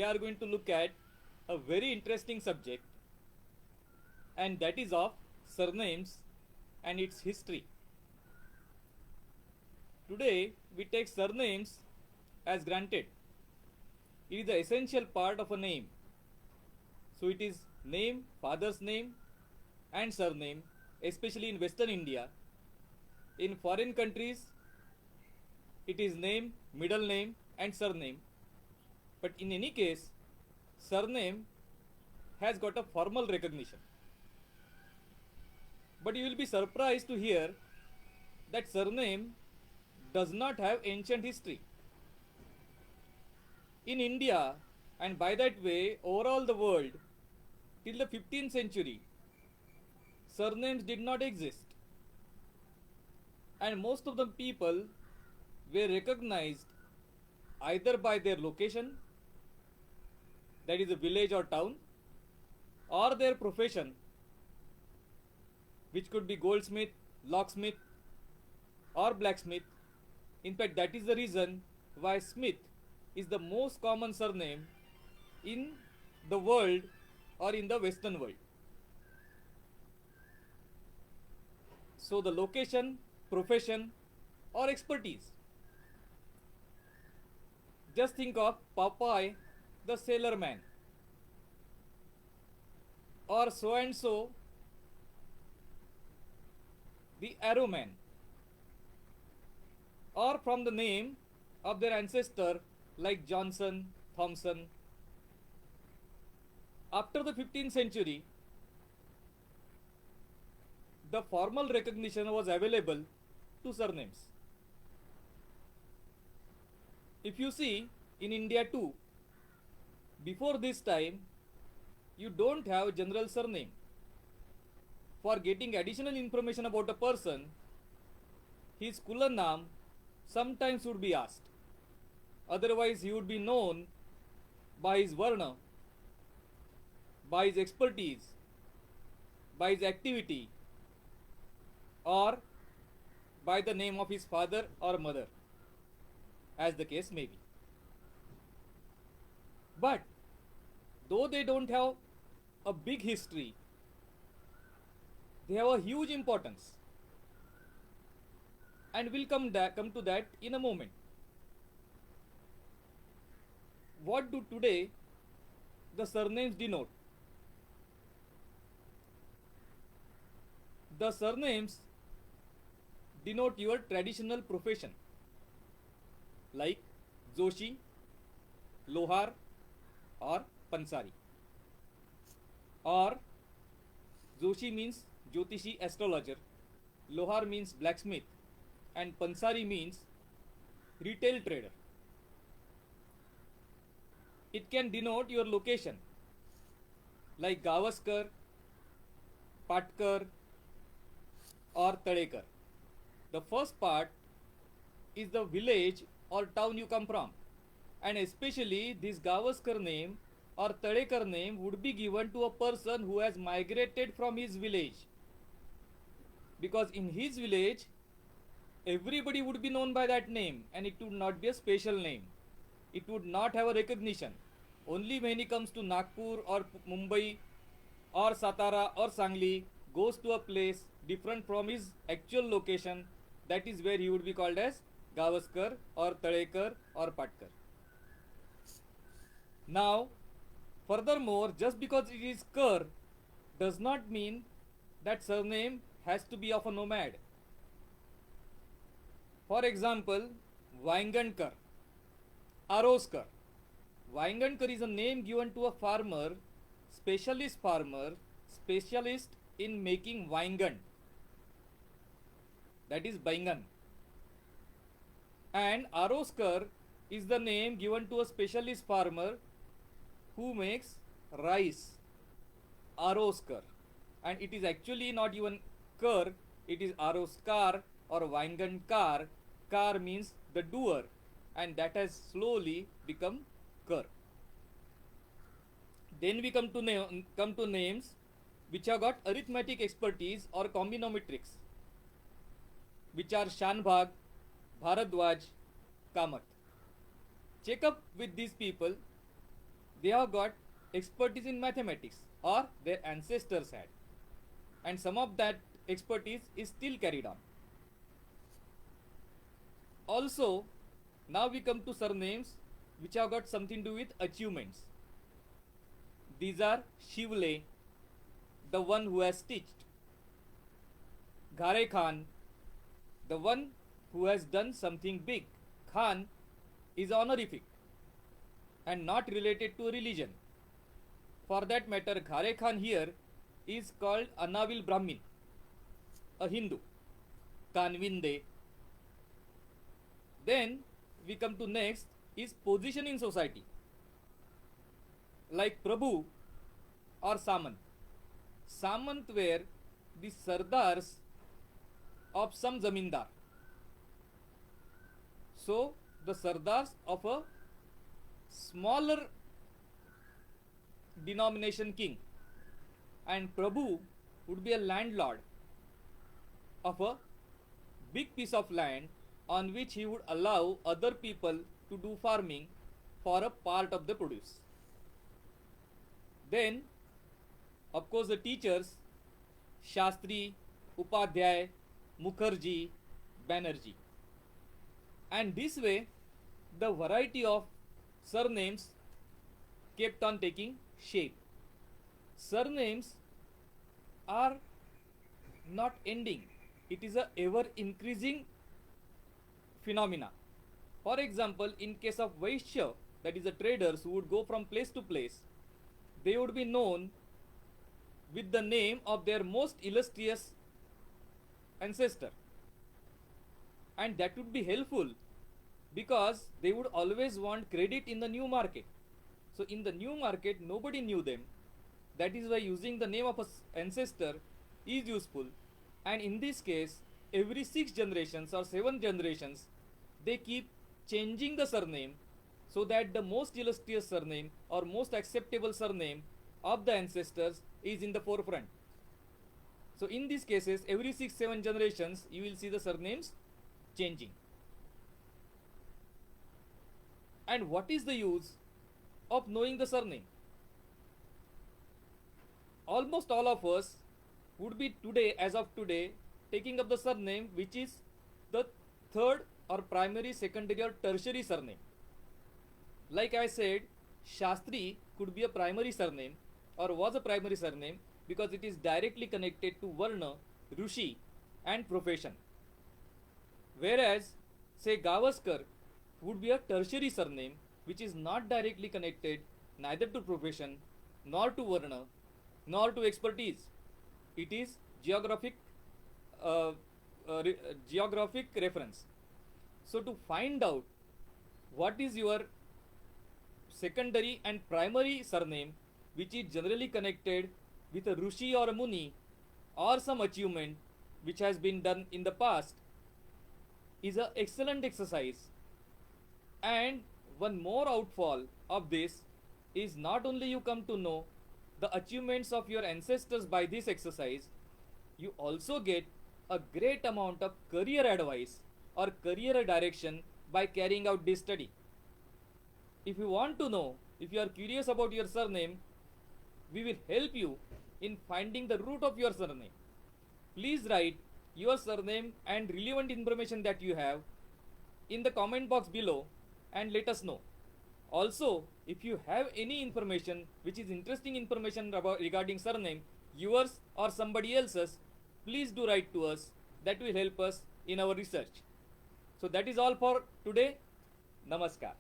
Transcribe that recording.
are going to look at a very interesting subject, and that is of surnames and its history. Today we take surnames as granted. It is the essential part of a name. So it is name, father's name and surname, especially in Western India. In foreign countries, it is name, middle name and surname. But in any case, surname has got a formal recognition. But you will be surprised to hear that surname does not have ancient history. In India, and by that way overall the world, till the 15th century, surnames did not exist. And most of the people were recognized either by their location, that is a village or town, or their profession, which could be goldsmith, locksmith or blacksmith. In fact, that is the reason why Smith is the most common surname in the world or in the Western world. So the location, profession or expertise. Just think of Popeye the Sailor Man, or so and so the Arrow Man, or from the name of their ancestor like Johnson, Thompson. After the 15th century, the formal recognition was available to surnames. If you see in India too, before this time, you don't have general surname. For getting additional information about a person, his Kulanam sometimes would be asked. Otherwise, he would be known by his Varna, by his expertise, by his activity, or by the name of his father or mother, as the case may be. But though they don't have a big history, they have a huge importance, and we'll come to that in a moment. What do today the surnames denote? The surnames denote your traditional profession, like Joshi, Lohar or Pansari. Or Joshi means Jyotishi astrologer, Lohar means blacksmith, and Pansari means retail trader. It can denote your location, like Gavaskar, Patkar or Tadekar. The first part is the village or town you come from, and especially this Gavaskar name or Tadekar name would be given to a person who has migrated from his village, because in his village everybody would be known by that name, and it would not be a special name. It would not have a recognition. Only when he comes to Nagpur or Mumbai or Satara or Sangli, goes to a place different from his actual location, that is where he would be called as Gavaskar or Tadekar or Patkar. Now, furthermore, just because it is Kar does not mean that surname has to be of a nomad. For example, Vaingankar, Aroskar. Vaingankar is a name given to a farmer, specialist in making Vaingan, that is Baingan. And Aroskar is the name given to a specialist farmer who makes rice, Aroskar. And it is actually not even Kar, it is Aroskar or Vaingankar. Kar means the doer, and that has slowly become Kar. Then we come to names which have got arithmetic expertise or combinometrics, which are Shanbhag, Bharadwaj, Kamath. Check up with these people. they have got expertise in mathematics or their ancestors had, and some of that expertise is still carried on. Also, now we come to surnames which have got something to do with achievements. These are Shivle, the one who has stitched; Ghare Khan, the one who has done something big. Khan is honorific and not related to religion. For that matter, Ghare Khan here is called Anavil Brahmin, a Hindu. Kanvinde. Then we come to next is position in society, like Prabhu or Samant. Samant were the Sardars of some Zamindar. So the Sardars of a smaller denomination king, and Prabhu would be a landlord of a big piece of land on which he would allow other people to do farming for a part of the produce. Then, of course, the teachers Shastri, Upadhyay, Mukherjee, Banerjee. And this way, the variety of surnames kept on taking shape. Surnames are not ending, it is a ever increasing phenomena. For example, in case of Vaishya, that is the traders who would go from place to place, they would be known with the name of their most illustrious ancestor, and that would be helpful because they would always want credit in the new market. So in the new market nobody knew them, that is why using the name of an ancestor is useful. And in this case, every 6 generations or 7 generations, they keep changing the surname so that the most illustrious surname or most acceptable surname of the ancestors is in the forefront. So in these cases, every 6-7 generations you will see the surnames changing. And what is the use of knowing the surname? Almost all of us would be today, as of today, taking up the surname which is the third or primary, secondary or tertiary surname. Like I said, Shastri could be a primary surname or was a primary surname because it is directly connected to Varna, Rushi and profession. Whereas, say Gavaskar would be a tertiary surname which is not directly connected neither to profession nor to Varna nor to expertise. It is geographic reference. So to find out what is your secondary and primary surname which is generally connected with a Rushi or a Muni or some achievement which has been done in the past is an excellent exercise. And one more outfall of this is not only you come to know the achievements of your ancestors by this exercise, you also get a great amount of career advice or career direction by carrying out this study. If you want to know, if you are curious about your surname, we will help you in finding the root of your surname. Please write your surname and relevant information that you have in the comment box below and let us know. Also, if you have any information which is interesting information about regarding surname, yours or somebody else's, please do write to us. That will help us in our research. So that is all for today. Namaskar.